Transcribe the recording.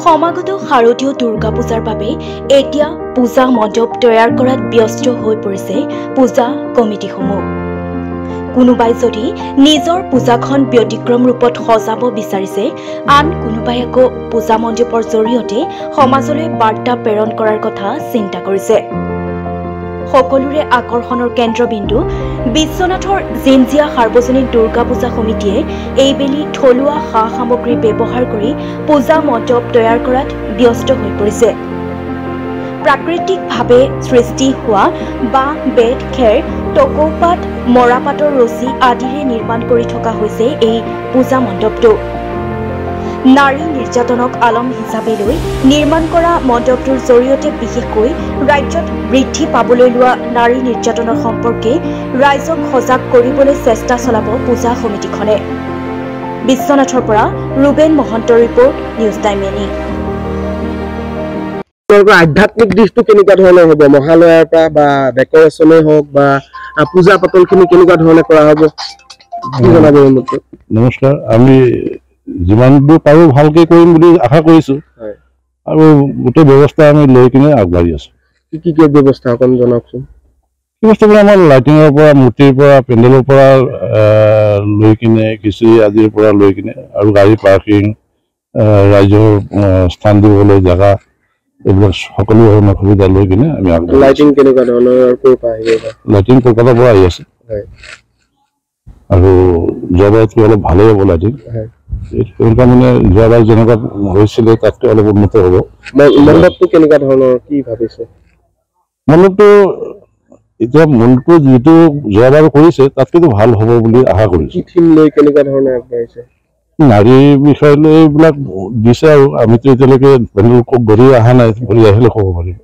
সমাগত শাৰদীয় দুৰ্গা পূজাৰ বাবে এতিয়া পূজা মণ্ডপ তৈয়াৰ কৰাত ব্যস্ত হৈ পৰিছে পূজা কমিটিসমূহ। কোনোবাই যদি নিজৰ পূজাখন ব্যতিক্ৰম ৰূপত সজাব বিচাৰিছে, আন কোনোবাই আকৌ পূজা মণ্ডপৰ জৰিয়তে সমাজলৈ বাৰ্তা প্ৰেৰণ কৰাৰ কথা চিন্তা কৰিছে। সকলোৰে আকৰ্ষণৰ কেন্দ্ৰবিন্দু বিশ্বনাথৰ জিঞ্জিয়া সাৰ্বজনীন দুৰ্গা পূজা সমিতিয়ে এইবেলি থলুৱা সা সামগ্ৰী ব্যৱহাৰ কৰি পূজা মণ্ডপ তৈয়াৰ কৰাত ব্যস্ত হৈ পৰিছে। প্ৰাকৃতিকভাৱে সৃষ্টি হোৱা বাঁহ, বেত, খেৰ, টকৌপাত, মৰাপাতৰ ৰছী আদিৰে নিৰ্মাণ কৰি থকা হৈছে এই পূজা মণ্ডপটো। নাৰী নিৰ্যাতনক আলম হিচাপে লৈ নিৰ্মাণ কৰা মণ্ডপটোৰ জৰিয়তে বিশেষকৈ ৰাজ্যত বৃদ্ধি পাবলৈ লোৱা নাৰী নিৰ্যাতনৰ সম্পৰ্কে ৰাইজক সজাগ কৰিবলৈ চেষ্টা চলাব পূজা সমিতিখনে। বিশ্বনাথৰ পৰা ৰুবেন মহন্তৰ ৰিপৰ্ট, নিউজ টাইম এনি। আধ্যাত্মিক দিশটো কেনেকুৱা ধৰণৰ হ'ব? মহালয়াৰ পৰা বা ডেকৰেশ্যনে হওক বা পূজা পাতলখিনি কেনেকুৱা ধৰণে কৰা হ'ব কি জনাব? নমস্কাৰ, আমি যিমান দূৰ পাৰোঁ ভালকৈ কৰিম বুলি আশা কৰিছোঁ আৰু গোটেই ব্যৱস্থা আমি লৈ কিনে আগবাঢ়ি আছোঁ। কি ব্যৱস্থা অকণ জনাওকচোন। ব্যৱস্থাবোৰ আমাৰ লাইটিঙৰ পৰা, মূৰ্তিৰ পৰা, পেণ্ডেলৰ পৰা লৈ কিনে, খিচিৰি আদিৰ পৰা লৈ কিনে আৰু গাড়ী পাৰ্কিং, ৰাইজৰ স্থান দিবলৈ জেগা, এইবিলাক সকলো ধৰণৰ সুবিধা লৈ কিনে আমি আগবাঢ়ি। লাইটিং কেনেকুৱা ধৰণৰ আহিব? লাইটিং কলকাতাৰ পৰা আহি আছে আৰু যোৱাবাৰতকৈ অলপ ভালেই হ'ব লাইটিং। তেনেকুৱা মানে যোৱাবাৰ যেনেকুৱা হৈছিলে তাতকৈ অলপ উন্নত হ'ব। মণ্ডপটো কেনেকুৱা ধৰণৰ কি ভাবিছে? মণ্ডপটো এতিয়া মণ্ডপটো যিটো যোৱাবাৰ কৰিছে তাতকৈতো ভাল হ'ব বুলি আশা কৰিছোঁ। থিম লৈ কেনেকুৱা ধৰণে আগবাঢ়িছে? নাৰীৰ বিষয় লৈ এইবিলাক দিছে আৰু আমিতো এতিয়ালৈকে পেণ্ডেল গঢ়ি অহা নাই, গঢ়ি আহিলে ক'ব পাৰিম।